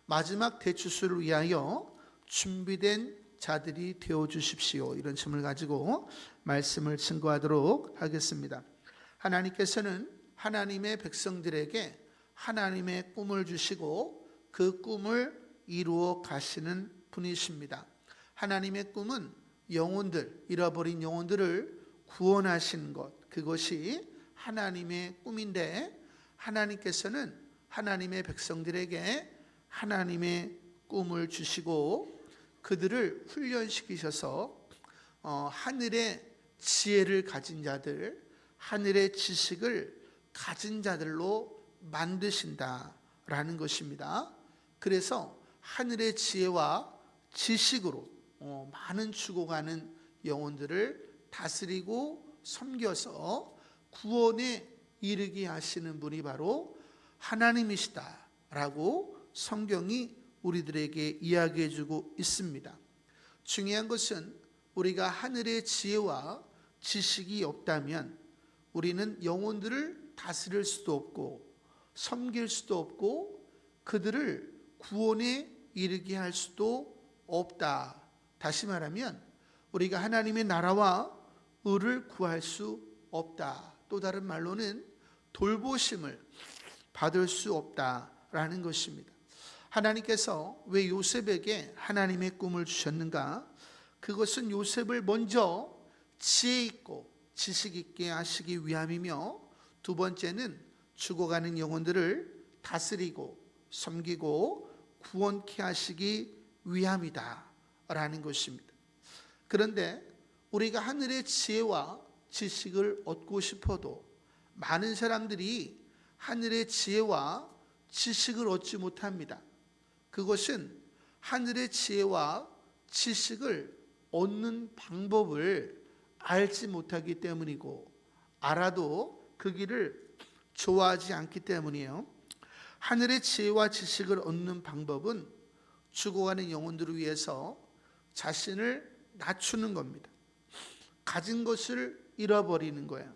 마지막 대추수를 위하여 준비된 자들이 되어 주십시오. 이런 점을 가지고 말씀을 증거하도록 하겠습니다. 하나님께서는 하나님의 백성들에게 하나님의 꿈을 주시고 그 꿈을 이루어 가시는 분이십니다. 하나님의 꿈은 영혼들, 잃어버린 영혼들을 구원하시는 것, 그것이 하나님의 꿈인데, 하나님께서는 하나님의 백성들에게 하나님의 꿈을 주시고 그들을 훈련시키셔서 하늘의 지혜를 가진 자들, 하늘의 지식을 가진 자들로 만드신다라는 것입니다. 그래서 하늘의 지혜와 지식으로 많은 죽어가는 영혼들을 다스리고 섬겨서 구원에 이르게 하시는 분이 바로 하나님이시다라고 성경이 우리들에게 이야기해 주고 있습니다. 중요한 것은 우리가 하늘의 지혜와 지식이 없다면 우리는 영혼들을 다스릴 수도 없고 섬길 수도 없고 그들을 구원에 이르게 할 수도 없다. 다시 말하면 우리가 하나님의 나라와 의를 구할 수 없다. 또 다른 말로는 돌보심을 받을 수 없다라는 것입니다. 하나님께서 왜 요셉에게 하나님의 꿈을 주셨는가? 그것은 요셉을 먼저 지혜 있고 지식 있게 하시기 위함이며, 두 번째는 죽어가는 영혼들을 다스리고 섬기고 구원케 하시기 위함이다 라는 것입니다. 그런데 우리가 하늘의 지혜와 지식을 얻고 싶어도 많은 사람들이 하늘의 지혜와 지식을 얻지 못합니다. 그것은 하늘의 지혜와 지식을 얻는 방법을 알지 못하기 때문이고, 알아도 그 길을 좋아하지 않기 때문이에요. 하늘의 지혜와 지식을 얻는 방법은 죽어가는 영혼들을 위해서 자신을 낮추는 겁니다. 가진 것을 잃어버리는 거예요.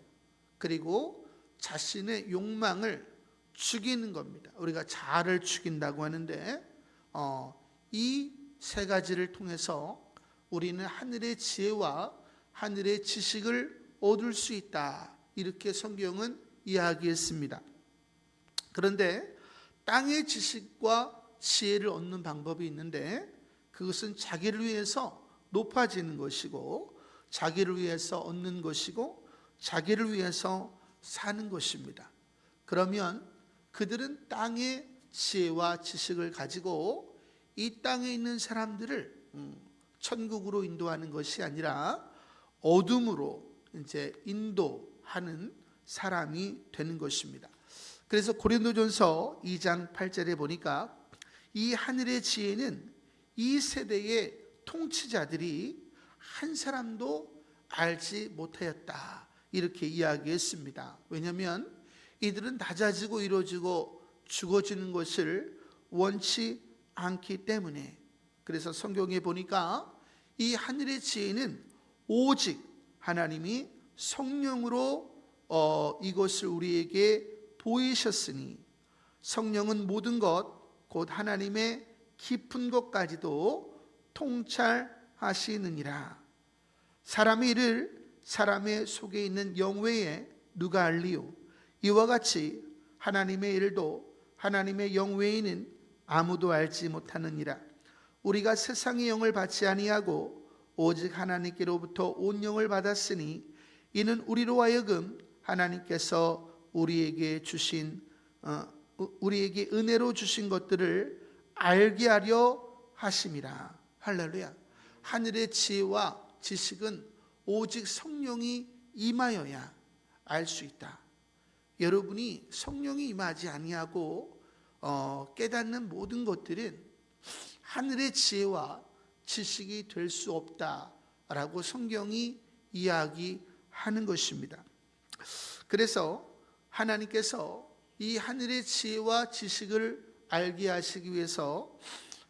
그리고 자신의 욕망을 죽이는 겁니다. 우리가 자아를 죽인다고 하는데 이 세 가지를 통해서 우리는 하늘의 지혜와 하늘의 지식을 얻을 수 있다, 이렇게 성경은 이야기했습니다. 그런데 땅의 지식과 지혜를 얻는 방법이 있는데, 그것은 자기를 위해서 높아지는 것이고 자기를 위해서 얻는 것이고 자기를 위해서 사는 것입니다. 그러면 그들은 땅의 지혜와 지식을 가지고 이 땅에 있는 사람들을 천국으로 인도하는 것이 아니라 어둠으로 이제 인도하는 사람이 되는 것입니다. 그래서 고린도전서 2장 8절에 보니까 이 하늘의 지혜는 이 세대의 통치자들이 한 사람도 알지 못하였다, 이렇게 이야기했습니다. 왜냐하면 이들은 낮아지고 이루어지고 죽어지는 것을 원치 않기 때문에. 그래서 성경에 보니까 이 하늘의 지혜는 오직 하나님이 성령으로 이것을 우리에게 보이셨으니, 성령은 모든 것 곧 하나님의 깊은 것까지도 통찰하시느니라. 사람의 일을 사람의 속에 있는 영외에 누가 알리요? 이와 같이 하나님의 일도 하나님의 영외에는 아무도 알지 못하느니라. 우리가 세상의 영을 받지 아니하고 오직 하나님께로부터 온 영을 받았으니 이는 우리로 하여금 하나님께서 우리에게 은혜로 주신 것들을 알게 하려 하심이라. 할렐루야. 하늘의 지혜와 지식은 오직 성령이 임하여야 알 수 있다. 여러분이 성령이 임하지 아니하고 깨닫는 모든 것들은 하늘의 지혜와 지식이 될 수 없다라고 성경이 이야기하는 것입니다. 그래서 하나님께서 이 하늘의 지혜와 지식을 알게 하시기 위해서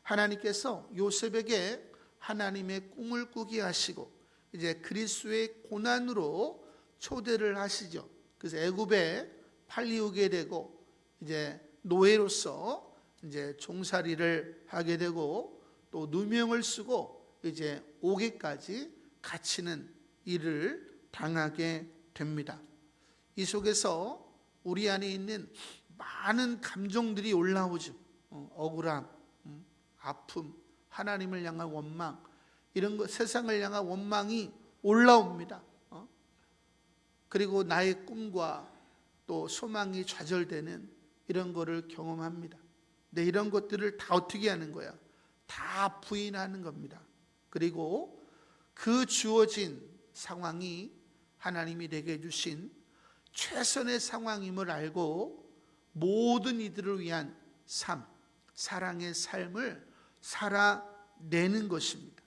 하나님께서 요셉에게 하나님의 꿈을 꾸게 하시고 이제 그리스도의 고난으로 초대를 하시죠. 그래서 애굽에 팔리우게 되고 이제 노예로서 이제 종살이를 하게 되고 또 누명을 쓰고 이제 옥에까지 갇히는 일을 당하게 됩니다. 이 속에서 우리 안에 있는 많은 감정들이 올라오죠. 억울함, 아픔, 하나님을 향한 원망, 이런 것, 세상을 향한 원망이 올라옵니다. 그리고 나의 꿈과 또 소망이 좌절되는 이런 거를 경험합니다. 근데 이런 것들을 다 어떻게 하는 거야? 다 부인하는 겁니다. 그리고 그 주어진 상황이 하나님이 내게 주신 최선의 상황임을 알고 모든 이들을 위한 삶, 사랑의 삶을 살아내는 것입니다.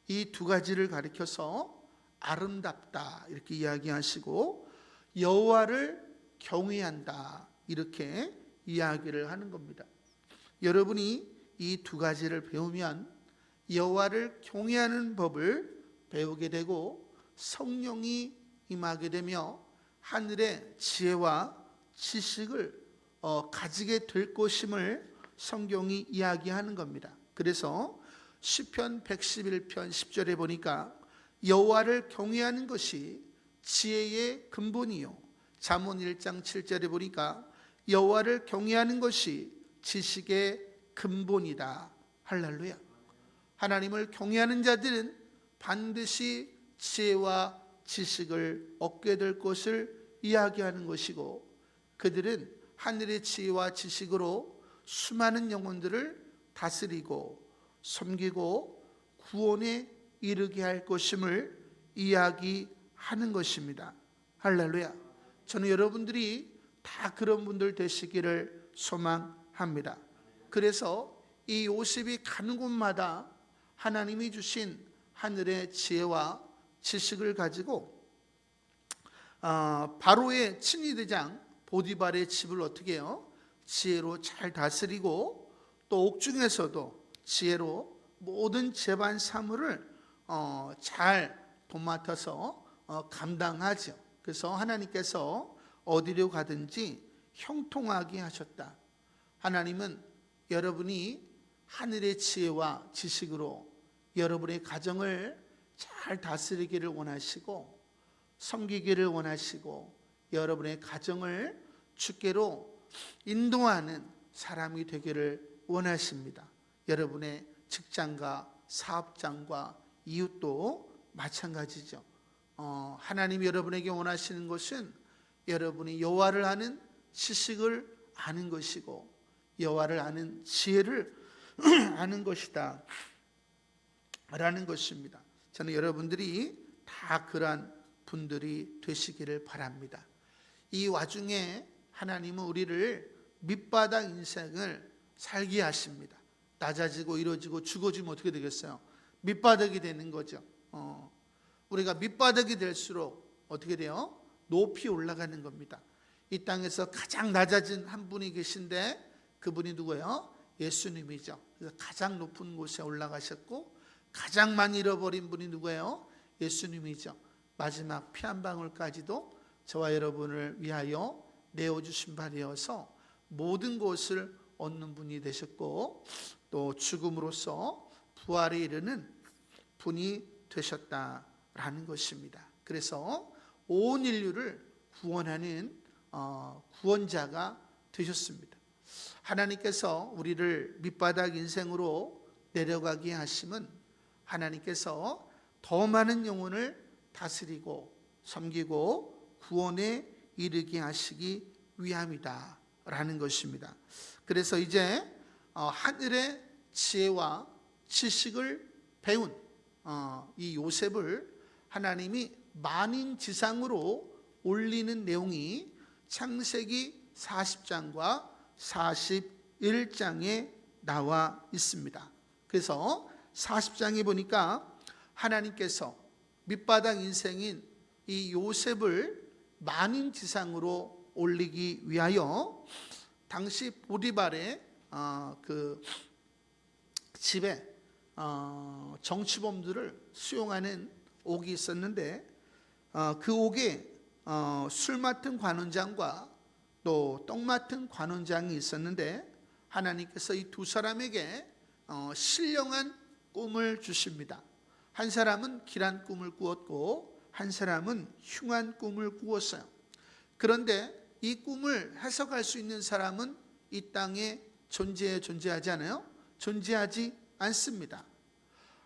이 두 가지를 가리켜서 아름답다 이렇게 이야기하시고 여호와를 경외한다 이렇게 이야기를 하는 겁니다. 여러분이 이 두 가지를 배우면 여호와를 경외하는 법을 배우게 되고 성령이 임하게 되며 하늘의 지혜와 지식을 가지게 될 것임을 성경이 이야기하는 겁니다. 그래서 시편 111편 10절에 보니까 여호와를 경외하는 것이 지혜의 근본이요, 잠언 1장 7절에 보니까 여호와를 경외하는 것이 지식의 근본이다. 할렐루야. 하나님을 경외하는 자들은 반드시 지혜와 지식을 얻게 될 것을 이야기하는 것이고, 그들은 하늘의 지혜와 지식으로 수많은 영혼들을 다스리고 섬기고 구원에 이르게 할 것임을 이야기하는 것입니다. 할렐루야. 저는 여러분들이 다 그런 분들 되시기를 소망합니다. 그래서 이 요셉이 가는 곳마다 하나님이 주신 하늘의 지혜와 지식을 가지고 바로의 친위대장 보디발의 집을 어떻게 해요? 지혜로 잘 다스리고 또 옥중에서도 지혜로 모든 재반 사물을 잘 도맡아서 감당하죠. 그래서 하나님께서 어디로 가든지 형통하게 하셨다. 하나님은 여러분이 하늘의 지혜와 지식으로 여러분의 가정을 잘 다스리기를 원하시고 섬기기를 원하시고 여러분의 가정을 주께로 인도하는 사람이 되기를 원하십니다. 여러분의 직장과 사업장과 이웃도 마찬가지죠. 하나님이 여러분에게 원하시는 것은 여러분이 여호와를 아는 지식을 아는 것이고 여호와를 아는 지혜를 아는 것이다 라는 것입니다. 저는 여러분들이 다 그러한 분들이 되시기를 바랍니다. 이 와중에 하나님은 우리를 밑바닥 인생을 살게 하십니다. 낮아지고 이루어지고 죽어지면 어떻게 되겠어요? 밑바닥이 되는 거죠. 우리가 밑바닥이 될수록 어떻게 돼요? 높이 올라가는 겁니다. 이 땅에서 가장 낮아진 한 분이 계신데 그분이 누구예요? 예수님이죠. 그래서 가장 높은 곳에 올라가셨고 가장 많이 잃어버린 분이 누구예요? 예수님이죠. 마지막 피 한 방울까지도 저와 여러분을 위하여 내어주신 바 되어서 모든 것을 얻는 분이 되셨고 또 죽음으로써 부활에 이르는 분이 되셨다라는 것입니다. 그래서 온 인류를 구원하는 구원자가 되셨습니다. 하나님께서 우리를 밑바닥 인생으로 내려가게 하심은 하나님께서 더 많은 영혼을 다스리고 섬기고 구원에 이르게 하시기 위함이다 라는 것입니다. 그래서 이제 하늘의 지혜와 지식을 배운 이 요셉을 하나님이 만인지상으로 올리는 내용이 창세기 40장과 41장에 나와 있습니다. 그래서 40장에 보니까 하나님께서 밑바닥 인생인 이 요셉을 만인지상으로 올리기 위하여 당시 보디발의 그 집에 정치범들을 수용하는 옥이 있었는데 그 옥에 술 맡은 관원장과 또 떡 맡은 관원장이 있었는데 하나님께서 이 두 사람에게 신령한 꿈을 주십니다. 한 사람은 길한 꿈을 꾸었고 한 사람은 흉한 꿈을 꾸었어요. 그런데 이 꿈을 해석할 수 있는 사람은 이 땅에 존재하지 않아요? 존재하지 않습니다.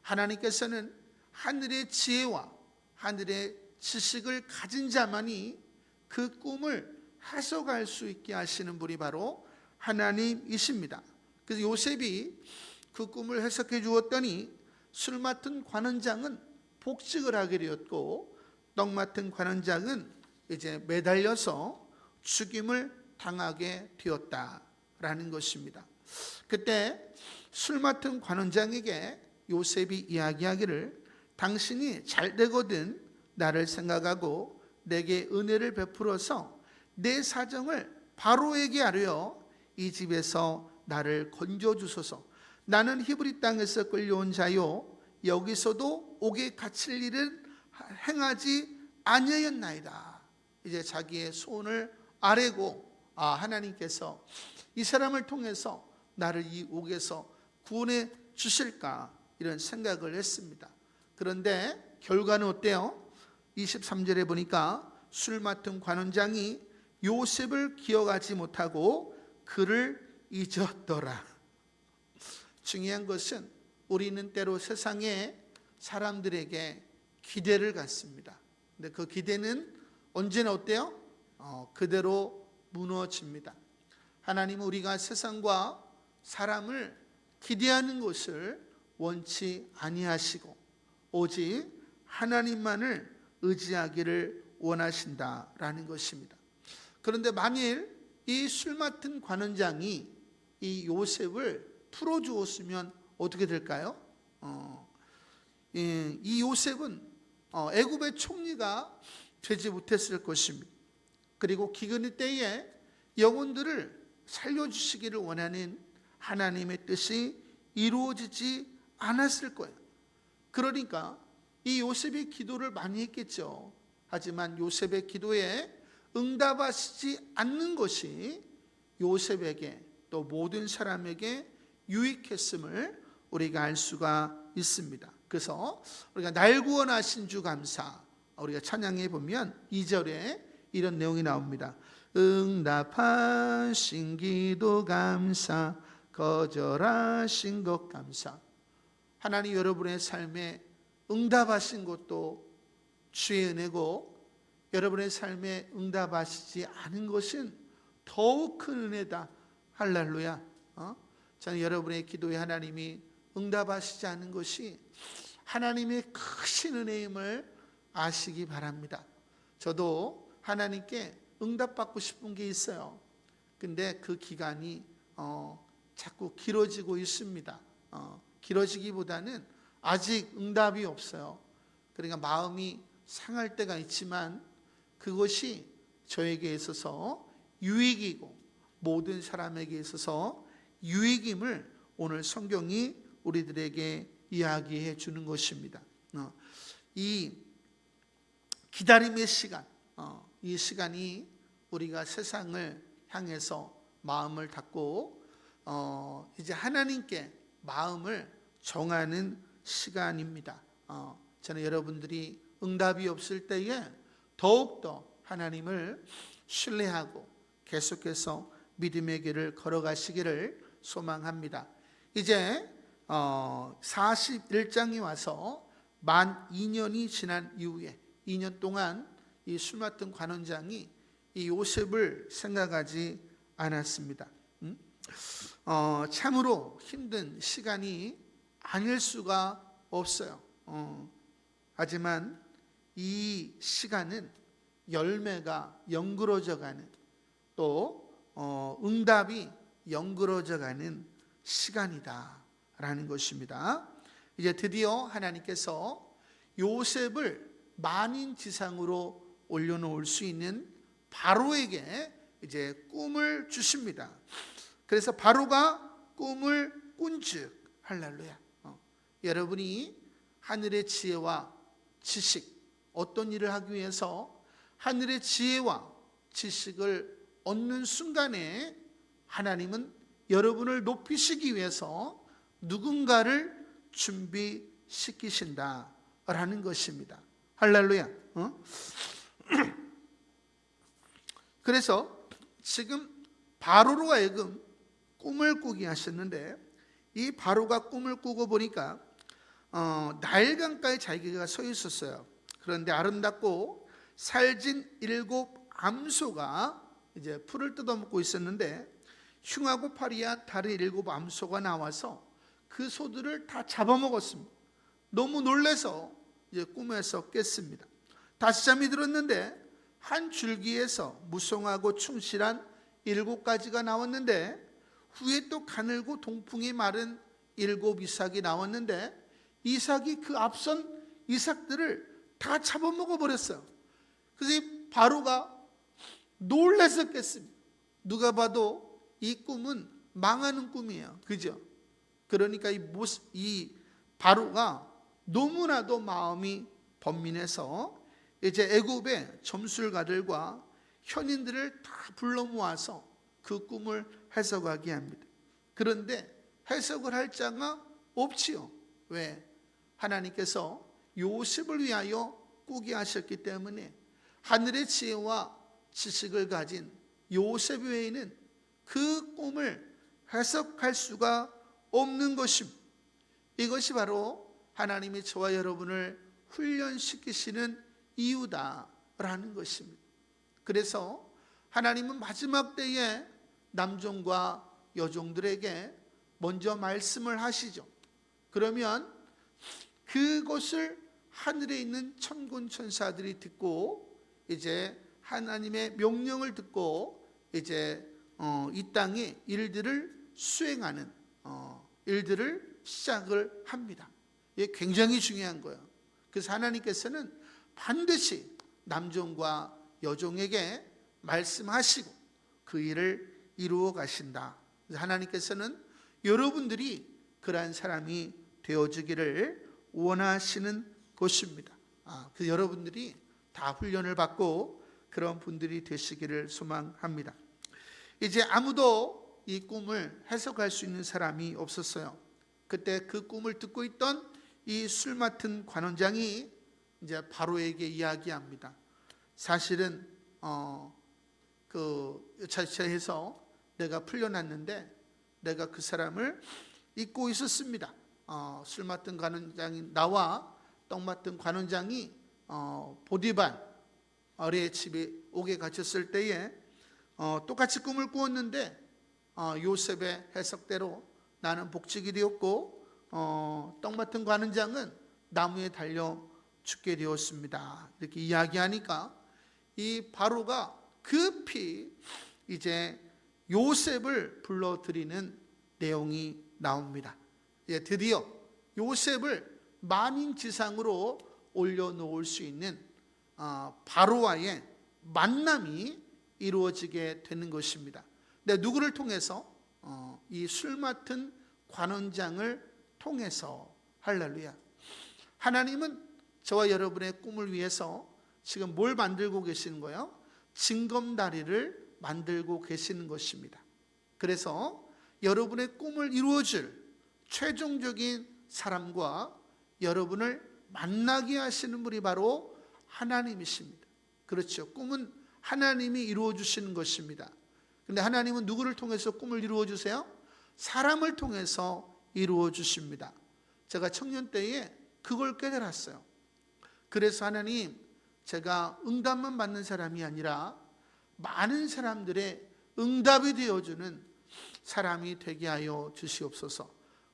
하나님께서는 하늘의 지혜와 하늘의 지식을 가진 자만이 그 꿈을 해석할 수 있게 하시는 분이 바로 하나님이십니다. 그래서 요셉이 그 꿈을 해석해 주었더니 술 맡은 관원장은 복직을 하게 되었고 떡 맡은 관원장은 이제 매달려서 죽임을 당하게 되었다라는 것입니다. 그때 술 맡은 관원장에게 요셉이 이야기하기를 당신이 잘 되거든 나를 생각하고 내게 은혜를 베풀어서 내 사정을 바로에게 아뢰어 이 집에서 나를 건져주소서. 나는 히브리 땅에서 끌려온 자요 여기서도 옥에 갇힐 일은 행하지 아니하였나이다. 이제 자기의 소원을 아뢰고 하나님께서 이 사람을 통해서 나를 이 옥에서 구원해 주실까 이런 생각을 했습니다. 그런데 결과는 어때요? 23절에 보니까 술 맡은 관원장이 요셉을 기억하지 못하고 그를 잊었더라. 중요한 것은 우리는 때로 세상에 사람들에게 기대를 갖습니다. 근데 그 기대는 언제나 어때요? 그대로 무너집니다. 하나님은 우리가 세상과 사람을 기대하는 것을 원치 아니하시고 오직 하나님만을 의지하기를 원하신다라는 것입니다. 그런데 만일 이 술 맡은 관원장이 이 요셉을 풀어주었으면 어떻게 될까요? 이 요셉은 애굽의 총리가 되지 못했을 것입니다. 그리고 기근의 때에 영혼들을 살려주시기를 원하는 하나님의 뜻이 이루어지지 않았을 거예요. 그러니까 이 요셉이 기도를 많이 했겠죠. 하지만 요셉의 기도에 응답하시지 않는 것이 요셉에게 또 모든 사람에게 유익했음을 우리가 알 수가 있습니다. 그래서 우리가 날 구원하신 주 감사, 우리가 찬양해 보면 2절에 이런 내용이 나옵니다. 응답하신 기도 감사, 거절하신 것 감사. 하나님 여러분의 삶에 응답하신 것도 주의 은혜고 여러분의 삶에 응답하시지 않은 것은 더욱 큰 은혜다. 할렐루야. 저는 여러분의 기도에 하나님이 응답하시지 않은 것이 하나님의 크신 은혜임을 아시기 바랍니다. 저도 하나님께 응답받고 싶은 게 있어요. 근데 그 기간이 자꾸 길어지고 있습니다. 길어지기보다는 아직 응답이 없어요. 그러니까 마음이 상할 때가 있지만 그것이 저에게 있어서 유익이고 모든 사람에게 있어서 유익임을 오늘 성경이 우리들에게 이야기해 주는 것입니다. 이 기다림의 시간, 이 시간이 우리가 세상을 향해서 마음을 닫고 이제 하나님께 마음을 정하는 시간입니다. 저는 여러분들이 응답이 없을 때에 더욱더 하나님을 신뢰하고 계속해서 믿음의 길을 걸어가시기를 소망합니다. 이제 41장이 와서 만 2년이 지난 이후에 2년 동안 이 술 맡은 관원장이 이 요셉을 생각하지 않았습니다. 참으로 힘든 시간이 아닐 수가 없어요. 하지만 이 시간은 열매가 연그러져가는 또 응답이 연그러져가는 시간이다라는 것입니다. 이제 드디어 하나님께서 요셉을 만인지상으로 올려놓을 수 있는 바로에게 이제 꿈을 주십니다. 그래서 바로가 꿈을 꾼즉 할렐루야. 여러분이 하늘의 지혜와 지식, 어떤 일을 하기 위해서 하늘의 지혜와 지식을 얻는 순간에 하나님은 여러분을 높이시기 위해서 누군가를 준비시키신다라는 것입니다. 할렐루야. 그래서 지금 바로로 하여금 꿈을 꾸게 하셨는데, 이 바로가 꿈을 꾸고 보니까 나일강가에 자기가 서 있었어요. 그런데 아름답고 살진 7 암소가 이제 풀을 뜯어먹고 있었는데, 흉하고 파리한 다른 7 암소가 나와서 그 소들을 다 잡아먹었습니다. 너무 놀라서 이제 꿈에서 깼습니다. 다시 잠이 들었는데 한 줄기에서 무성하고 충실한 7가지가 나왔는데, 후에 또 가늘고 동풍이 마른 7 이삭이 나왔는데, 이삭이 그 앞선 이삭들을 다 잡아먹어 버렸어요. 그래서 이 바로가 놀라서 깼습니다. 누가 봐도 이 꿈은 망하는 꿈이에요. 그죠? 그러니까 이 바로가 너무나도 마음이 번민해서 이제 애굽의 점술가들과 현인들을 다 불러 모아서 그 꿈을 해석하게 합니다. 그런데 해석을 할 자가 없지요. 왜? 하나님께서 요셉을 위하여 꾸게 하셨기 때문에 하늘의 지혜와 지식을 가진 요셉 외에는 그 꿈을 해석할 수가 없는 것입니다. 이것이 바로 하나님이 저와 여러분을 훈련시키시는 이유다라는 것입니다. 그래서 하나님은 마지막 때에 남종과 여종들에게 먼저 말씀을 하시죠. 그러면 그것을 하늘에 있는 천군 천사들이 듣고 이제 하나님의 명령을 듣고 이제 이 땅의 일들을 수행하는 일들을 시작을 합니다. 이게 굉장히 중요한 거예요. 그래서 하나님께서는 반드시 남종과 여종에게 말씀하시고 그 일을 이루어 가신다. 하나님께서는 여러분들이 그러한 사람이 되어주기를 원하시는 것입니다. 그 여러분들이 다 훈련을 받고 그런 분들이 되시기를 소망합니다. 이제 아무도 이 꿈을 해석할 수 있는 사람이 없었어요. 그때 그 꿈을 듣고 있던 이 술 맡은 관원장이 이제 바로에게 이야기합니다. 사실은 자체해서 내가 풀려났는데 내가 그 사람을 잊고 있었습니다. 술 맡은 관원장이 나와 떡 맡은 관원장이 보디발 어리의 집에 옥에 갇혔을 때에 똑같이 꿈을 꾸었는데 요셉의 해석대로 나는 복직이 되었고 떡 맡은 관원장은 나무에 달려 죽게 되었습니다. 이렇게 이야기하니까 이 바로가 급히 이제 요셉을 불러들이는 내용이 나옵니다. 드디어 요셉을 만인지상으로 올려놓을 수 있는 바로와의 만남이 이루어지게 되는 것입니다. 근데 누구를 통해서? 이 술 맡은 관원장을 통해서. 할렐루야. 하나님은 저와 여러분의 꿈을 위해서 지금 뭘 만들고 계시는 거예요? 징검다리를 만들고 계시는 것입니다. 그래서 여러분의 꿈을 이루어줄 최종적인 사람과 여러분을 만나게 하시는 분이 바로 하나님이십니다. 그렇죠. 꿈은 하나님이 이루어 주시는 것입니다. 그런데 하나님은 누구를 통해서 꿈을 이루어 주세요? 사람을 통해서 이루어 주십니다. 제가 청년 때에 그걸 깨달았어요. 그래서 하나님, 제가 응답만 받는 사람이 아니라 많은 사람들의 응답이 되어주는 사람이 되게 하여 주시옵소서.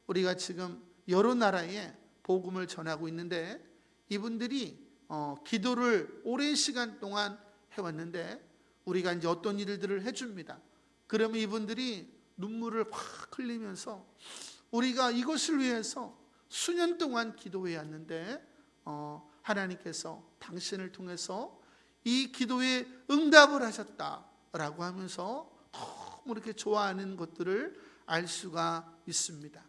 우리가 지금 여러 나라에 복음을 전하고 있는데 이분들이 기도를 오랜 시간 동안 해왔는데 우리가 이제 어떤 일들을 해줍니다. 그러면 이분들이 눈물을 확 흘리면서 우리가 이것을 위해서 수년 동안 기도해 왔는데 하나님께서 당신을 통해서 이 기도에 응답을 하셨다라고 하면서 너무 이렇게 좋아하는 것들을 알 수가 있습니다.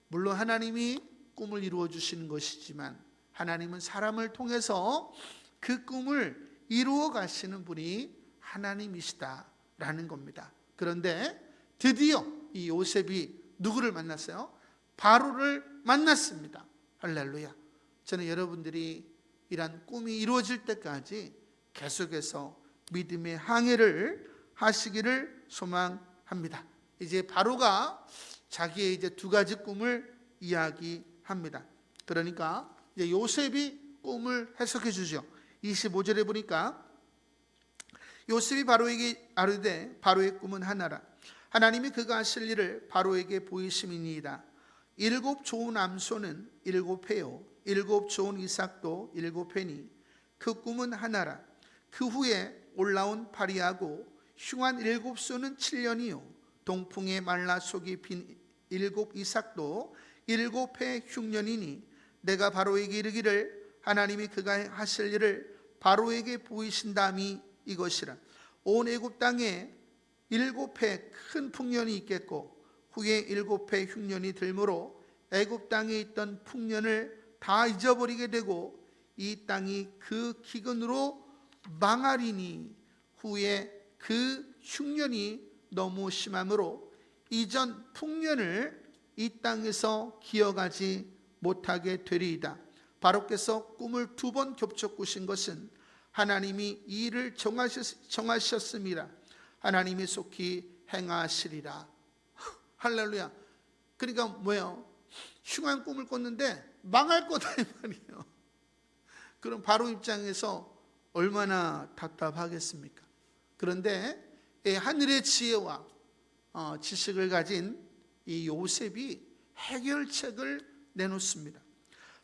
물론 하나님이 꿈을 이루어 주시는 것이지만 하나님은 사람을 통해서 그 꿈을 이루어 가시는 분이 하나님이시다라는 겁니다. 그런데 드디어 이 요셉이 누구를 만났어요? 바로를 만났습니다. 할렐루야. 저는 여러분들이 이런 꿈이 이루어질 때까지 계속해서 믿음의 항해를 하시기를 소망합니다. 이제 바로가 자기의 이제 두 가지 꿈을 이야기합니다. 그러니까 이제 요셉이 꿈을 해석해 주죠. 25절에 보니까 요셉이 바로에게 아뢰되 바로의 꿈은 하나라. 하나님이 그가 하실 일을 바로에게 보이심이니이다. 7 좋은 암소는 7회요 7 좋은 이삭도 7회니 그 꿈은 하나라. 그 후에 올라온 파리하고 흉한 7소는 7년이요 동풍의 말라 속이 빈 7 이삭도 7회 흉년이니 내가 바로에게 이르기를 하나님이 그가 하실 일을 바로에게 보이신다미 이것이라. 온 애굽 땅에 7회 큰 풍년이 있겠고 후에 7회 흉년이 들므로 애굽 땅에 있던 풍년을 다 잊어버리게 되고 이 땅이 그 기근으로 망하리니 후에 그 흉년이 너무 심함으로 이전 풍년을 이 땅에서 기억하지 못하게 되리이다. 바로께서 꿈을 2번 겹쳐 꾸신 것은 하나님이 이 일을 정하셨습니다. 하나님이 속히 행하시리라. 할렐루야. 그러니까 뭐예요? 흉한 꿈을 꿨는데 망할 거다 이 말이에요. 그럼 바로 입장에서 얼마나 답답하겠습니까? 그런데 하늘의 지혜와 지식을 가진 이 요셉이 해결책을 내놓습니다.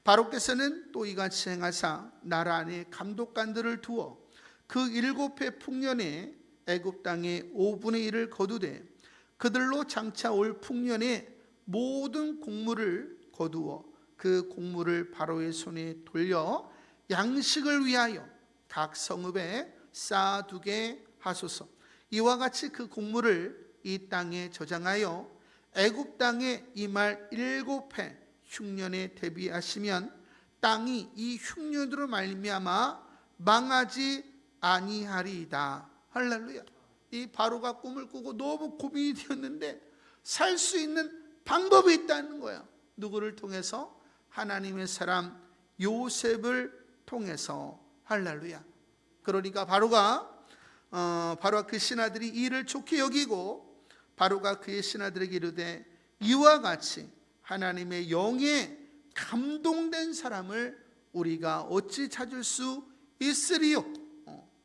바로께서는 또 이같이 행하사 나라 안에 감독관들을 두어 그 7회 풍년에 애굽 땅의 5분의 1을 거두되 그들로 장차 올 풍년에 모든 곡물을 거두어 그 곡물을 바로의 손에 돌려 양식을 위하여 각 성읍에 쌓아두게 하소서. 이와 같이 그 곡물을 이 땅에 저장하여 애굽 땅에 임할 7회 흉년에 대비하시면 땅이 이 흉년으로 말미암아 망하지 아니하리이다. 할렐루야. 이 바로가 꿈을 꾸고 너무 고민이 되었는데 살 수 있는 방법이 있다는 거예요. 누구를 통해서? 하나님의 사람 요셉을 통해서. 할렐루야. 그러니까 바로가 그 신하들이 이 일을 좋게 여기고 바로가 그의 신하들에게 이르되 이와 같이 하나님의 영에 감동된 사람을 우리가 어찌 찾을 수 있으리요?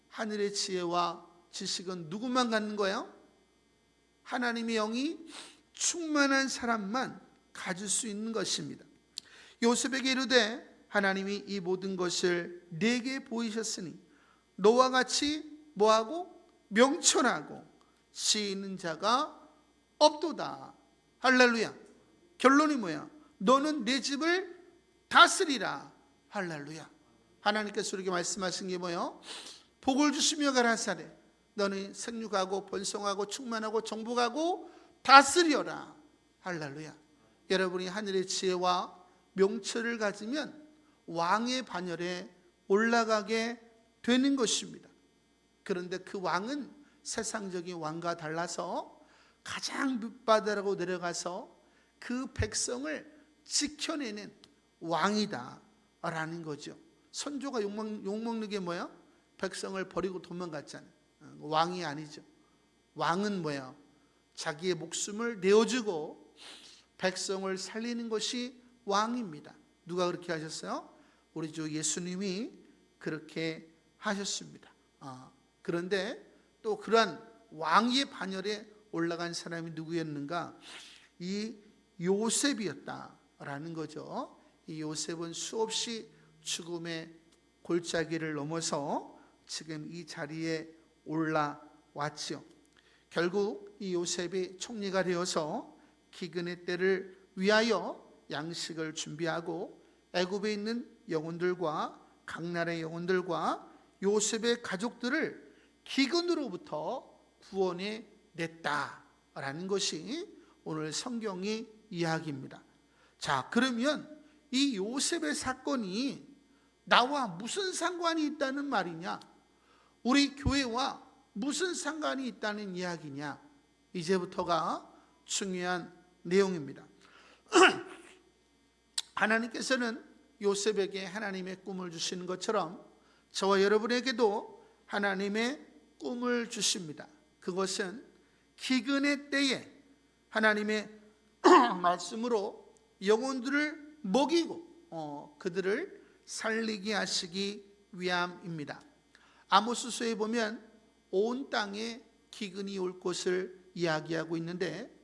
하늘의 지혜와 지식은 누구만 갖는 거예요? 하나님의 영이 충만한 사람만 가질 수 있는 것입니다. 요셉에게 이르되 하나님이 이 모든 것을 내게 보이셨으니 너와 같이 뭐하고? 명철하고 시 있는 자가 없도다. 할렐루야. 결론이 뭐야? 너는 내 집을 다스리라. 할렐루야. 하나님께서 우리에게 말씀하신 게 뭐예요? 복을 주시며 가라사대 너는 생육하고 번성하고 충만하고 정복하고 다스려라. 할렐루야. 여러분이 하늘의 지혜와 명철을 가지면 왕의 반열에 올라가게 되는 것입니다. 그런데 그 왕은 세상적인 왕과 달라서 가장 밑바닥으로 내려가서 그 백성을 지켜내는 왕이다 라는 거죠. 선조가 욕먹는 게 뭐야? 백성을 버리고 도망갔잖아요. 왕이 아니죠. 왕은 뭐야? 자기의 목숨을 내어주고 백성을 살리는 것이 왕입니다. 누가 그렇게 하셨어요? 우리 주 예수님이 그렇게 하셨습니다. 그런데 또 그러한 왕의 반열에 올라간 사람이 누구였는가? 이 요셉이었다라는 거죠. 이 요셉은 수없이 죽음의 골짜기를 넘어서 지금 이 자리에 올라왔지요. 결국 이 요셉이 총리가 되어서 기근의 때를 위하여 양식을 준비하고 애굽에 있는 영혼들과 각 나라의 영혼들과 요셉의 가족들을 기근으로부터 구원해 냈다라는 것이 오늘 성경의 이야기입니다. 자, 그러면 이 요셉의 사건이 나와 무슨 상관이 있다는 말이냐? 우리 교회와 무슨 상관이 있다는 이야기냐? 이제부터가 중요한 내용입니다. 하나님께서는 요셉에게 하나님의 꿈을 주시는 것처럼 저와 여러분에게도 하나님의 꿈을 주십니다. 그것은 기근의 때에 하나님의 말씀으로 영혼들을 먹이고 그들을 살리게 하시기 위함입니다. 아모스서에 보면 온 땅에 기근이 올 것을 이야기하고 있는데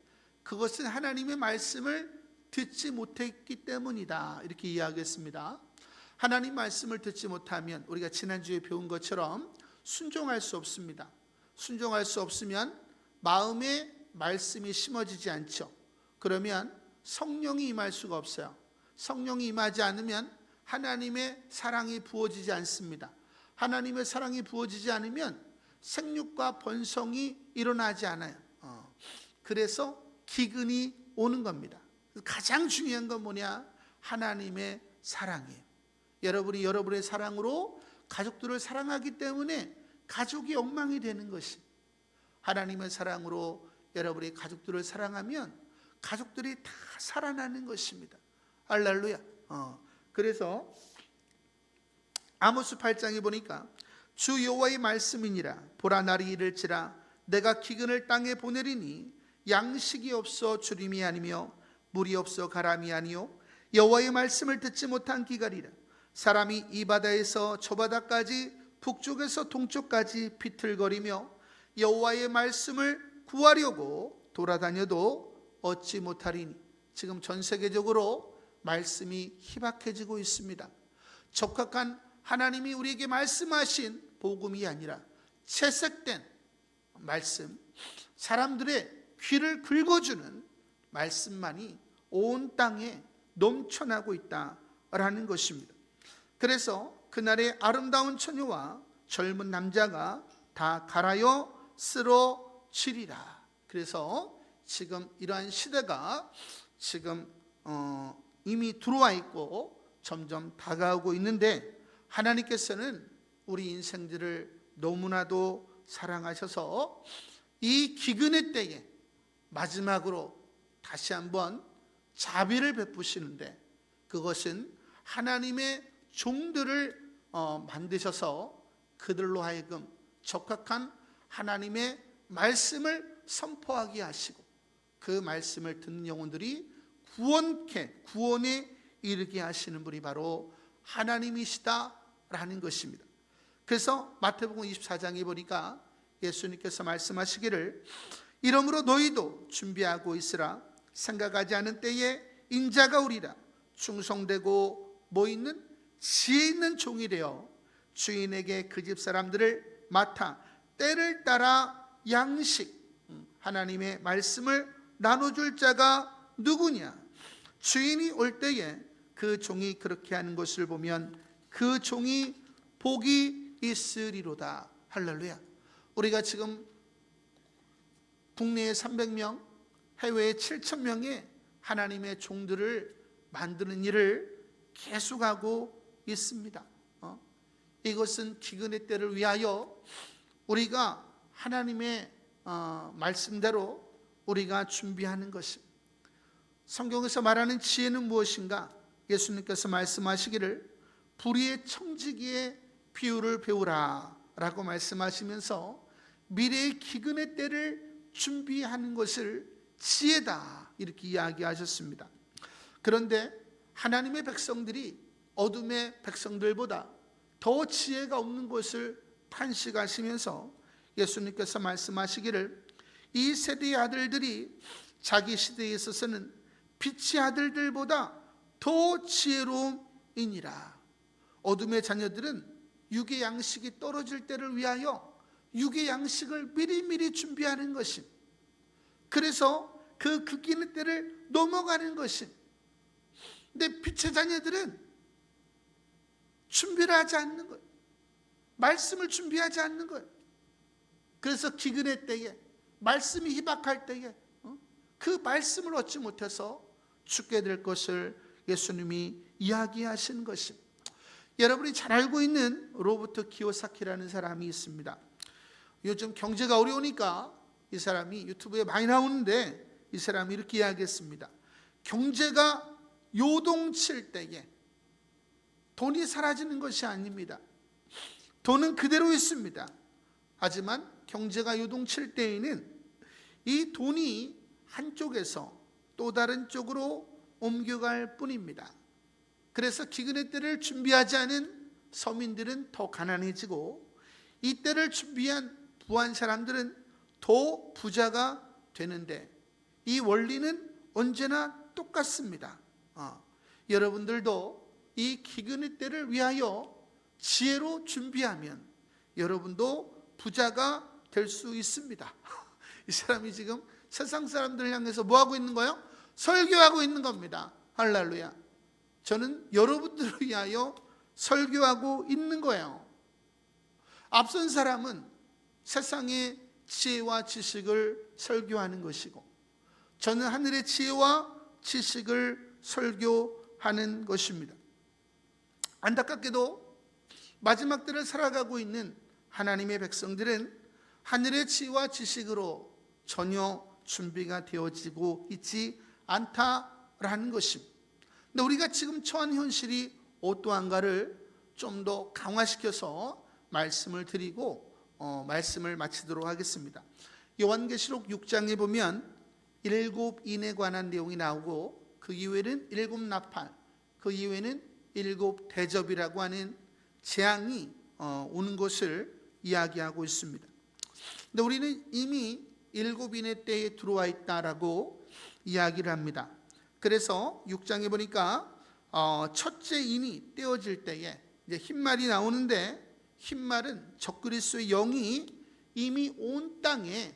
그것은 하나님의 말씀을 듣지 못했기 때문이다, 이렇게 이야기했습니다. 하나님 말씀을 듣지 못하면 우리가 지난주에 배운 것처럼 순종할 수 없습니다. 순종할 수 없으면 마음에 말씀이 심어지지 않죠. 그러면 성령이 임할 수가 없어요. 성령이 임하지 않으면 하나님의 사랑이 부어지지 않습니다. 하나님의 사랑이 부어지지 않으면 생육과 번성이 일어나지 않아요. 그래서 기근이 오는 겁니다. 가장 중요한 건 뭐냐? 하나님의 사랑이에요. 여러분이 여러분의 사랑으로 가족들을 사랑하기 때문에 가족이 엉망이 되는 것이, 하나님의 사랑으로 여러분이 가족들을 사랑하면 가족들이 다 살아나는 것입니다. 할렐루야. 그래서 아모스 8장에 보니까 주 여호와의 말씀이니라. 보라, 날이 이를지라 내가 기근을 땅에 보내리니 양식이 없어 주림이 아니며 물이 없어 가람이 아니요 여호와의 말씀을 듣지 못한 기갈이라. 사람이 이 바다에서 저 바다까지 북쪽에서 동쪽까지 비틀거리며 여호와의 말씀을 구하려고 돌아다녀도 얻지 못하리니. 지금 전 세계적으로 말씀이 희박해지고 있습니다. 적합한 하나님이 우리에게 말씀하신 복음이 아니라 채색된 말씀, 사람들의 귀를 긁어주는 말씀만이 온 땅에 넘쳐나고 있다라는 것입니다. 그래서 그날의 아름다운 처녀와 젊은 남자가 다 갈아여 쓰러지리라. 그래서 지금 이러한 시대가 지금 이미 들어와 있고 점점 다가오고 있는데, 하나님께서는 우리 인생들을 너무나도 사랑하셔서 이 기근의 때에 마지막으로 다시 한번 자비를 베푸시는데, 그것은 하나님의 종들을 만드셔서 그들로 하여금 적합한 하나님의 말씀을 선포하게 하시고 그 말씀을 듣는 영혼들이 구원에 이르게 하시는 분이 바로 하나님이시다라는 것입니다. 그래서 마태복음 24장에 보니까 예수님께서 말씀하시기를 이러므로 너희도 준비하고 있으라. 생각하지 않은 때에 인자가 오리라. 충성되고 뭐 있는 지혜 있는 종이 되어 주인에게 그 집 사람들을 맡아 때를 따라 양식, 하나님의 말씀을 나눠줄 자가 누구냐? 주인이 올 때에 그 종이 그렇게 하는 것을 보면 그 종이 복이 있으리로다. 할렐루야. 우리가 지금 국내에 300명, 해외에 7,000명의 하나님의 종들을 만드는 일을 계속하고 있습니다. 이것은 기근의 때를 위하여 우리가 하나님의 말씀대로 우리가 준비하는 것입니다. 성경에서 말하는 지혜는 무엇인가? 예수님께서 말씀하시기를 불의의 청지기의 비유를 배우라 라고 말씀하시면서 미래의 기근의 때를 준비하는 것을 지혜다, 이렇게 이야기하셨습니다. 그런데 하나님의 백성들이 어둠의 백성들보다 더 지혜가 없는 것을 탄식하시면서 예수님께서 말씀하시기를 이 세대의 아들들이 자기 시대에 있어서는 빛의 아들들보다 더 지혜로움이니라. 어둠의 자녀들은 육의 양식이 떨어질 때를 위하여 육의 양식을 미리미리 준비하는 것임. 그래서 그 기근의 때를 넘어가는 것임. 근데 빛의 자녀들은 준비를 하지 않는 거예요. 말씀을 준비하지 않는 거예요. 그래서 기근의 때에, 말씀이 희박할 때에 그 말씀을 얻지 못해서 죽게 될 것을 예수님이 이야기하신 것입니다. 여러분이 잘 알고 있는 로버트 키요사키라는 사람이 있습니다. 요즘 경제가 어려우니까 이 사람이 유튜브에 많이 나오는데 이 사람이 이렇게 이야기했습니다. 경제가 요동칠 때에 돈이 사라지는 것이 아닙니다. 돈은 그대로 있습니다. 하지만 경제가 요동칠 때에는 이 돈이 한쪽에서 또 다른 쪽으로 옮겨갈 뿐입니다. 그래서 기근의 때를 준비하지 않은 서민들은 더 가난해지고 이 때를 준비한 부한 사람들은 더 부자가 되는데 이 원리는 언제나 똑같습니다. 여러분들도 이 기근의 때를 위하여 지혜로 준비하면 여러분도 부자가 될 수 있습니다. 이 사람이 지금 세상 사람들을 향해서 뭐 하고 있는 거예요? 설교하고 있는 겁니다. 할렐루야. 저는 여러분들을 위하여 설교하고 있는 거예요. 앞선 사람은 세상의 지혜와 지식을 설교하는 것이고 저는 하늘의 지혜와 지식을 설교하는 것입니다. 안타깝게도 마지막 때를 살아가고 있는 하나님의 백성들은 하늘의 지혜와 지식으로 전혀 준비가 되어지고 있지 않다라는 것입니다. 근데 우리가 지금 처한 현실이 어떠한가를 좀 더 강화시켜서 말씀을 드리고 말씀을 마치도록 하겠습니다. 요한계시록 6장에 보면 7인에 관한 내용이 나오고 그 이후에는 7나팔, 그 이후에는 7대접이라고 하는 재앙이 오는 것을 이야기하고 있습니다. 근데 우리는 이미 7인의 때에 들어와 있다라고 이야기를 합니다. 그래서 6장에 보니까 첫째 인이 떼어질 때에 이제 흰말이 나오는데 흰말은 적그리스도의 영이 이미 온 땅에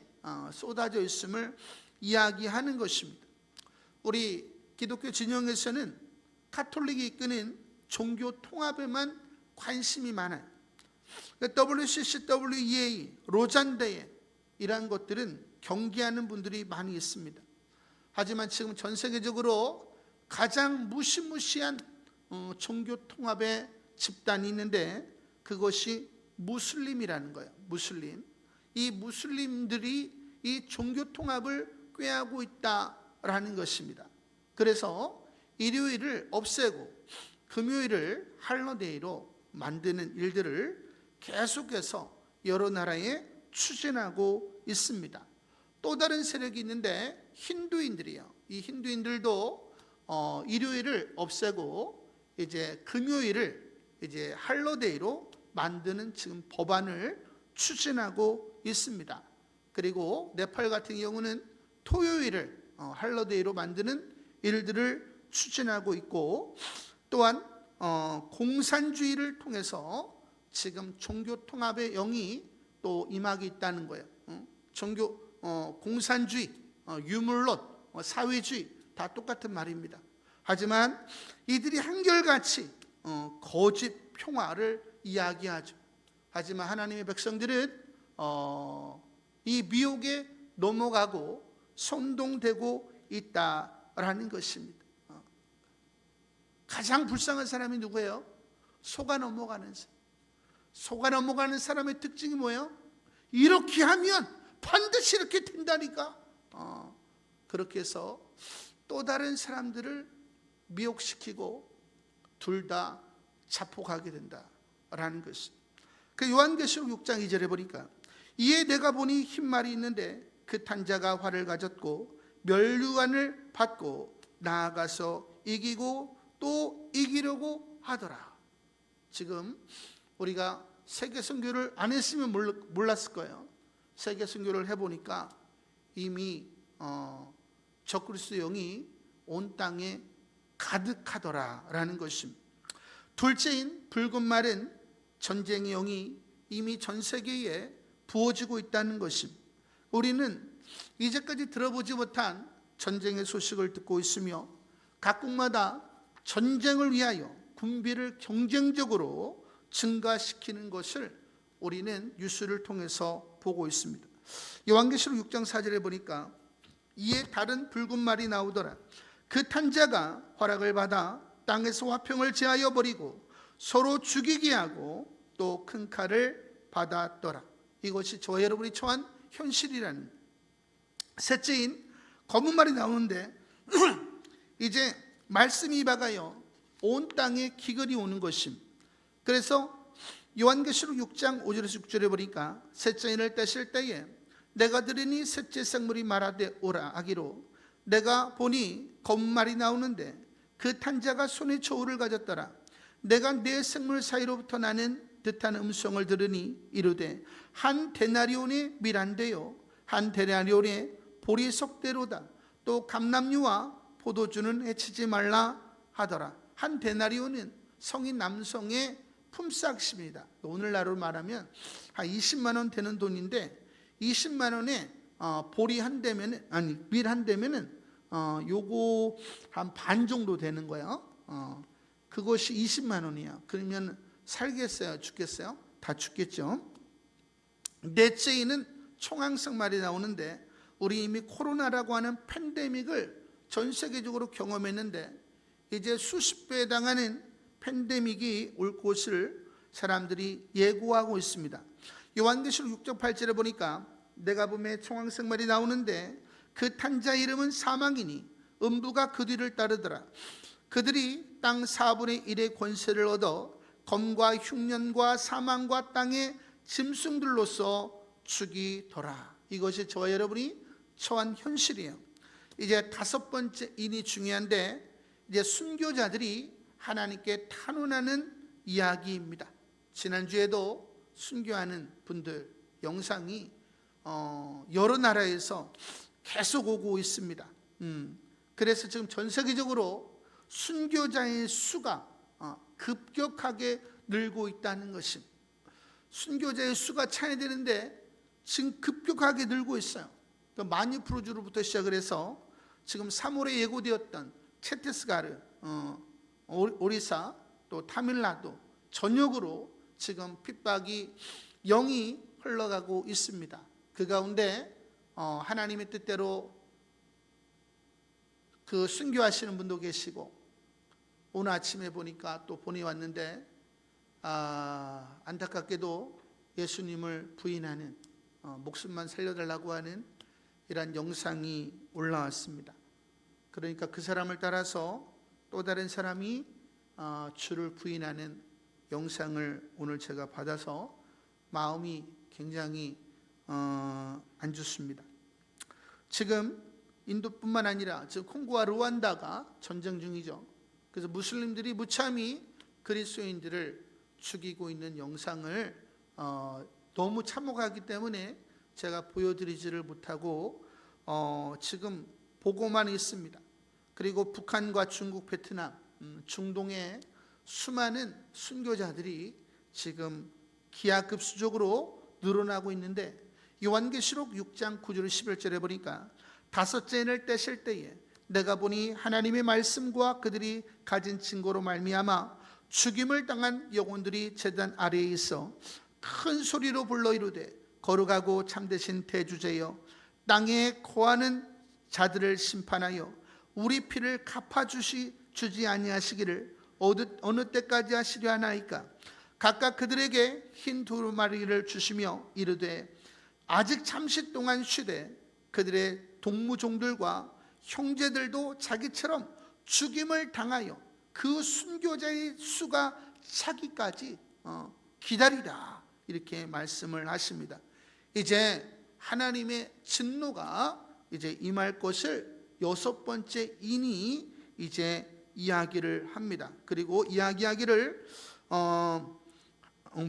쏟아져 있음을 이야기하는 것입니다. 우리 기독교 진영에서는 카톨릭이 이끄는 종교 통합에만 관심이 많아요. WCCWEA, 로잔대회 이러한 것들은 경계하는 분들이 많이 있습니다. 하지만 지금 전 세계적으로 가장 무시무시한 종교 통합의 집단이 있는데 그것이 무슬림이라는 거예요. 무슬림. 이 무슬림들이 이 종교 통합을 꾀하고 있다라는 것입니다. 그래서 일요일을 없애고 금요일을 할러데이로 만드는 일들을 계속해서 여러 나라에 추진하고 있습니다. 또 다른 세력이 있는데 힌두인들이요. 이 힌두인들도 일요일을 없애고 이제 금요일을 이제 할러데이로 만드는 지금 법안을 추진하고 있습니다. 그리고 네팔 같은 경우는 토요일을 할러데이로 만드는 일들을 추진하고 있고 또한 공산주의를 통해서 지금 종교 통합의 영이 또 임하고 있다는 거예요. 공산주의, 유물론, 사회주의 다 똑같은 말입니다. 하지만 이들이 한결같이 거짓 평화를 이야기하죠. 하지만 하나님의 백성들은 이 미혹에 넘어가고 선동되고 있다라는 것입니다. 가장 불쌍한 사람이 누구예요? 속아 넘어가는 사람. 속아 넘어가는 사람의 특징이 뭐예요? 이렇게 하면 반드시 이렇게 된다니까. 그렇게 해서 또 다른 사람들을 미혹시키고 둘 다 자폭하게 된다라는 것입니다. 그 요한계시록 6장 2절에 보니까 이에 내가 보니 흰말이 있는데 그 탄 자가 활을 가졌고 면류관을 받고 나아가서 이기고 또 이기려고 하더라. 지금 우리가 세계 선교를 안 했으면 몰랐을 거예요. 세계 선교를 해보니까 이미 적그리스도 영이 온 땅에 가득하더라라는 것입니다. 둘째인 붉은 말은 전쟁의 영이 이미 전 세계에 부어지고 있다는 것입니다. 우리는 이제까지 들어보지 못한 전쟁의 소식을 듣고 있으며 각국마다 전쟁을 위하여 군비를 경쟁적으로 증가시키는 것을 우리는 뉴스를 통해서 보고 있습니다. 요한계시록 6장 4절에 보니까 이에 다른 붉은 말이 나오더라. 그 탄 자가 허락을 받아 땅에서 화평을 제하여 버리고 서로 죽이게 하고 또 큰 칼을 받았더라. 이것이 저와 여러분이 처한 현실이라는 거예요. 셋째인 검은 말이 나오는데 이제 말씀이 박하여 온 땅에 기근이 오는 것임. 그래서 요한계시록 6장 5절에서 6절에 보니까 셋째 인을 떼실 때에 내가 들으니 셋째 생물이 말하되 오라 하기로 내가 보니 검은 말이 나오는데 그 탄 자가 손에 저울을 가졌더라. 내가 네 생물 사이로부터 나는 듯한 음성을 들으니 이르되 한 데나리온의 밀한데요 한 데나리온의 보리석대로다. 또 감람류와 포도주는 해치지 말라 하더라. 한 데나리온은 성인 남성의 품삯입니다. 오늘날로 말하면 한 20만 원 되는 돈인데 20만 원에 보리 한 대면은 밀 한 대면은 요거 한 반 정도 되는 거예요. 그것이 20만 원이야. 그러면 살겠어요? 죽겠어요? 다 죽겠죠. 넷째에는 총항성 말이 나오는데 우리 이미 코로나라고 하는 팬데믹을 전 세계적으로 경험했는데 이제 수십 배에 당하는 팬데믹이 올 것을 사람들이 예고하고 있습니다. 요한계시록 6장 8절에 보니까 내가 보매 총항성 말이 나오는데 그 탄자 이름은 사망이니 음부가 그 뒤를 따르더라. 그들이 땅 4분의 1의 권세를 얻어 검과 흉년과 사망과 땅의 짐승들로서 죽이더라. 이것이 저와 여러분이 처한 현실이에요. 이제 다섯 번째 인이 중요한데 이제 순교자들이 하나님께 탄원하는 이야기입니다. 지난주에도 순교하는 분들 영상이 여러 나라에서 계속 오고 있습니다. 그래서 지금 전 세계적으로 순교자의 수가 급격하게 늘고 있다는 것입니다. 순교자의 수가 차야 되는데 지금 급격하게 늘고 있어요. 마니프로주로부터 시작을 해서 지금 3월에 예고되었던 채티스가르, 오리사, 또 타밀나도 전역으로 지금 핍박이 영이 흘러가고 있습니다. 그 가운데 하나님의 뜻대로 그 순교하시는 분도 계시고 오늘 아침에 보니까 또 본이 왔는데 안타깝게도 예수님을 부인하는 목숨만 살려달라고 하는 이런 영상이 올라왔습니다. 그러니까 그 사람을 따라서 또 다른 사람이 주를 부인하는 영상을 오늘 제가 받아서 마음이 굉장히 안 좋습니다. 지금 인도뿐만 아니라 지금 콩고와 루안다가 전쟁 중이죠. 그래서 무슬림들이 무참히 그리스도인들을 죽이고 있는 영상을 너무 참혹하기 때문에 제가 보여드리지를 못하고 지금 보고만 있습니다. 그리고 북한과 중국, 베트남, 중동의 수많은 순교자들이 지금 기하급수적으로 늘어나고 있는데 요한계시록 6장 9절 11절에 보니까 다섯째 인을 떼실 때에 내가 보니 하나님의 말씀과 그들이 가진 증거로 말미암아 죽임을 당한 영혼들이 제단 아래에 있어 큰 소리로 불러 이르되 거룩하고 참되신 대주제여 땅에 거하는 자들을 심판하여 우리 피를 갚아주지 아니하시기를 어느 때까지 하시려 하나이까. 각각 그들에게 흰 두루마리를 주시며 이르되 아직 잠시 동안 쉬되 그들의 동무종들과 형제들도 자기처럼 죽임을 당하여 그 순교자의 수가 차기까지 기다리라, 이렇게 말씀을 하십니다. 이제 하나님의 진노가 이제 임할 것을 여섯 번째 인이 이제 이야기를 합니다. 그리고 이야기하기를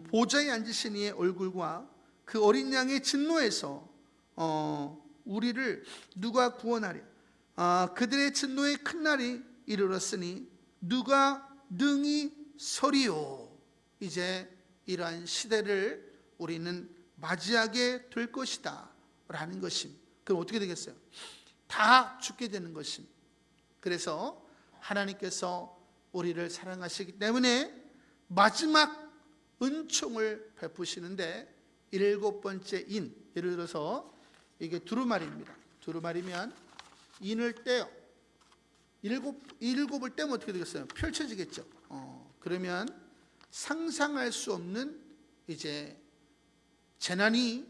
보좌에 앉으신 이의 얼굴과 그 어린 양의 진노에서 우리를 누가 구원하랴. 그들의 진노의 큰 날이 이르렀으니 누가 능히 서리요. 이제 이러한 시대를 우리는 맞이하게 될 것이다 라는 것입니다. 그럼 어떻게 되겠어요? 다 죽게 되는 것입니다. 그래서 하나님께서 우리를 사랑하시기 때문에 마지막 은총을 베푸시는데 일곱 번째 인, 예를 들어서 이게 두루마리입니다. 두루마리면 인을 떼요. 일곱을 떼면 어떻게 되겠어요? 펼쳐지겠죠. 그러면 상상할 수 없는 이제 재난이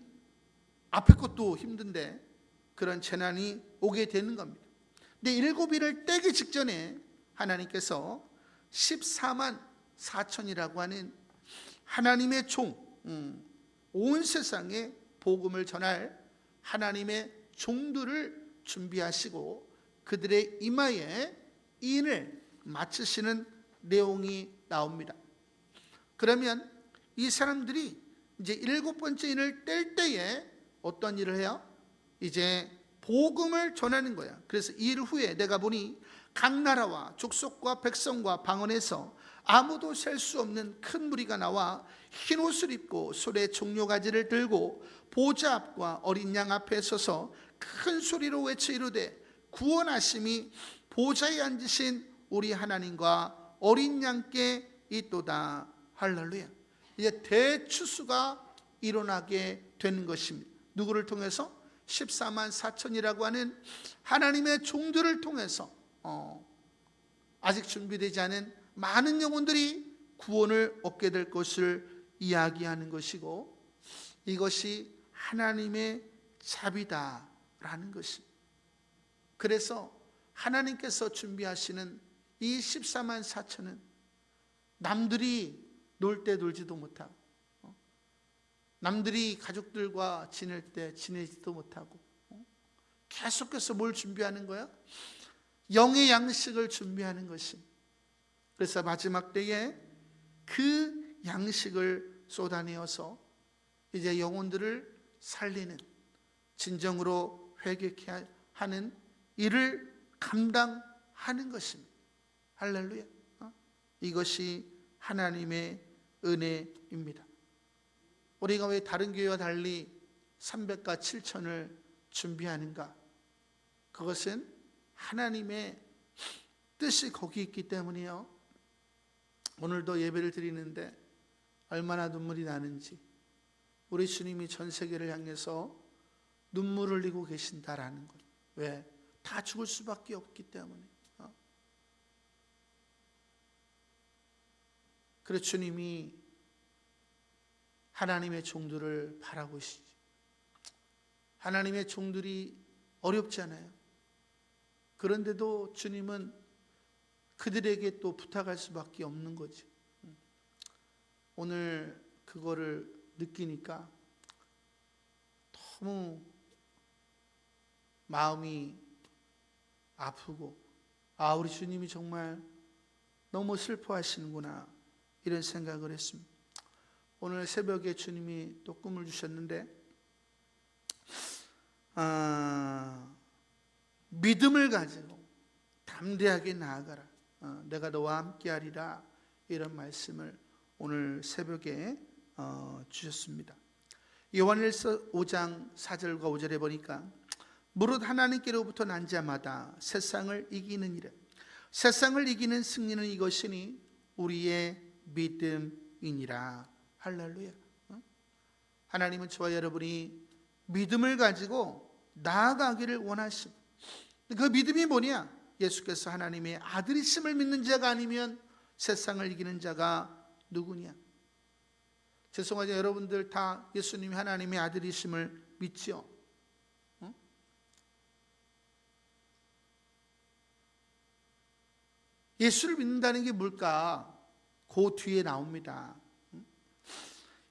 앞에 것도 힘든데 그런 재난이 오게 되는 겁니다. 근데 7일을 떼기 직전에 하나님께서 14만 4천이라고 하는 하나님의 온 세상에 복음을 전할 하나님의 종들을 준비하시고 그들의 이마에 인을 맞추시는 내용이 나옵니다. 그러면 이 사람들이 이제 7번째 인을 뗄 때에 어떤 일을 해요? 이제 복음을 전하는 거야. 그래서 이 일 후에 내가 보니 각 나라와 족속과 백성과 방언에서 아무도 셀 수 없는 큰 무리가 나와 흰 옷을 입고 손에 종려가지를 들고 보좌 앞과 어린 양 앞에 서서 큰 소리로 외쳐 이르되 구원하심이 보좌에 앉으신 우리 하나님과 어린 양께 있도다. 할렐루야. 이제 대추수가 일어나게 되는 것입니다. 누구를 통해서? 14만 4천이라고 하는 하나님의 종들을 통해서 아직 준비되지 않은 많은 영혼들이 구원을 얻게 될 것을 이야기하는 것이고, 이것이 하나님의 자비다라는 것입니다. 그래서 하나님께서 준비하시는 이 14만 4천은 남들이 놀 때 놀지도 못하고, 남들이 가족들과 지낼 때 지내지도 못하고, 계속해서 뭘 준비하는 거야? 영의 양식을 준비하는 것입니다. 그래서 마지막 때에 그 양식을 쏟아내어서 이제 영혼들을 살리는, 진정으로 회개케 하는 일을 감당하는 것입니다. 할렐루야. 이것이 하나님의 은혜입니다. 우리가 왜 다른 교회와 달리 300과 7천을 준비하는가? 그것은 하나님의 뜻이 거기 있기 때문이에요. 오늘도 예배를 드리는데 얼마나 눈물이 나는지, 우리 주님이 전 세계를 향해서 눈물을 흘리고 계신다라는 것. 왜? 다 죽을 수밖에 없기 때문에. 그래서 주님이 하나님의 종들을 바라보시지. 하나님의 종들이 어렵잖아요. 그런데도 주님은 그들에게 또 부탁할 수밖에 없는 거지. 오늘 그거를 느끼니까 너무 마음이 아프고, 우리 주님이 정말 너무 슬퍼하시는구나, 이런 생각을 했습니다. 오늘 새벽에 주님이 또 꿈을 주셨는데, 믿음을 가지고 담대하게 나아가라, 내가 너와 함께하리라, 이런 말씀을 오늘 새벽에 주셨습니다. 요한일서 5장 4절과 5절에 보니까 무릇 하나님께로부터 난 자마다 세상을 이기는 이라. 세상을 이기는 승리는 이것이니 우리의 믿음이니라. 할렐루야. 하나님은 저와 여러분이 믿음을 가지고 나아가기를 원하십니다. 그 믿음이 뭐냐? 예수께서 하나님의 아들이심을 믿는 자가 아니면 세상을 이기는 자가 누구냐? 죄송하지만 여러분들 다 예수님이 하나님의 아들이심을 믿죠? 예수를 믿는다는 게 뭘까? 그 뒤에 나옵니다.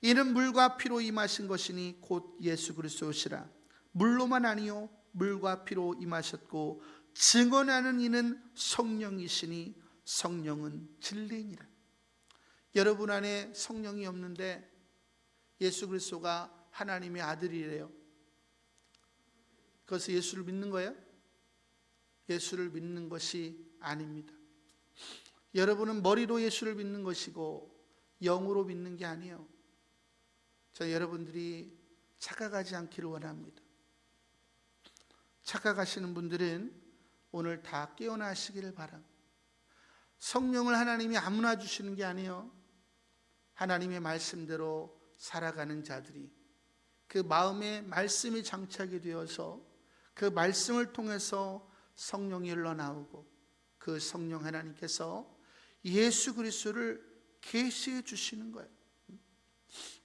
이는 물과 피로 임하신 것이니 곧 예수 그리스도시라. 물로만 아니요 물과 피로 임하셨고 증언하는 이는 성령이시니 성령은 진리니라. 여러분 안에 성령이 없는데 예수 그리스도가 하나님의 아들이래요. 그래서 예수를 믿는 거예요? 예수를 믿는 것이 아닙니다. 여러분은 머리로 예수를 믿는 것이고 영으로 믿는 게 아니에요. 저 여러분들이 착각하지 않기를 원합니다. 착각하시는 분들은 오늘 다 깨어나시기를 바랍니다. 성령을 하나님이 아무나 주시는 게 아니에요. 하나님의 말씀대로 살아가는 자들이, 그 마음에 말씀이 장착이 되어서 그 말씀을 통해서 성령이 흘러나오고, 그 성령 하나님께서 예수 그리스도를 계시해 주시는 거예요.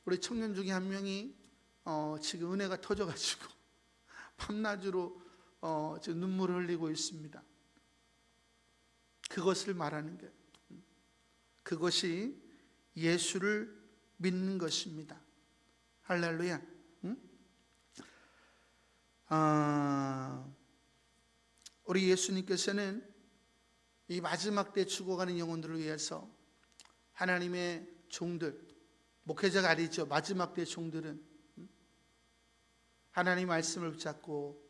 우리 청년 중에 한 명이 지금 은혜가 터져가지고 밤낮으로 지금 눈물을 흘리고 있습니다. 그것을 말하는 거예요. 그것이 예수를 믿는 것입니다. 할렐루야. 우리 예수님께서는 이 마지막 때 죽어가는 영혼들을 위해서 하나님의 종들, 목회자가 아니죠. 마지막 때 종들은 하나님 말씀을 붙잡고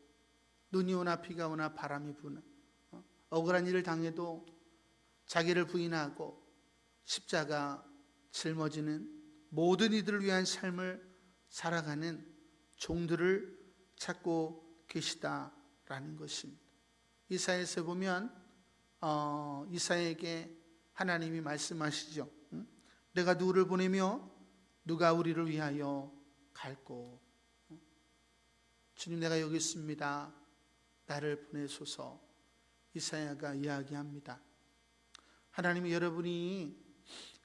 눈이 오나 비가 오나 바람이 부나 억울한 일을 당해도 자기를 부인하고 십자가 짊어지는 모든 이들을 위한 삶을 살아가는 종들을 찾고 계시다라는 것입니다. 이사야에서 보면 이사야에게 하나님이 말씀하시죠. 내가 누구를 보내며 누가 우리를 위하여 갈꼬. 주님, 내가 여기 있습니다. 나를 보내소서. 이사야가 이야기합니다. 하나님이 여러분이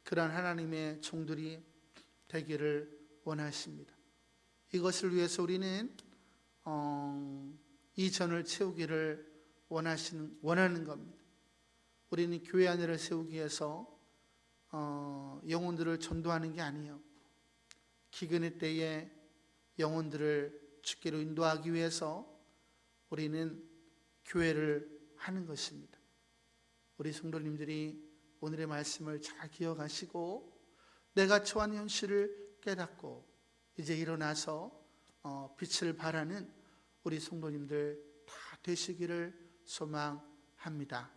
그러한 하나님의 종들이 되기를 원하십니다. 이것을 위해서 우리는 이 전을 채우기를 원하는 겁니다. 우리는 교회 안에를 세우기 위해서 영혼들을 전도하는 게 아니에요. 기근의 때에 영혼들을 주께로 인도하기 위해서 우리는 교회를 하는 것입니다. 우리 성도님들이 오늘의 말씀을 잘 기억하시고 내가 처한 현실을 깨닫고 이제 일어나서 빛을 발하는 우리 성도님들 다 되시기를 소망합니다.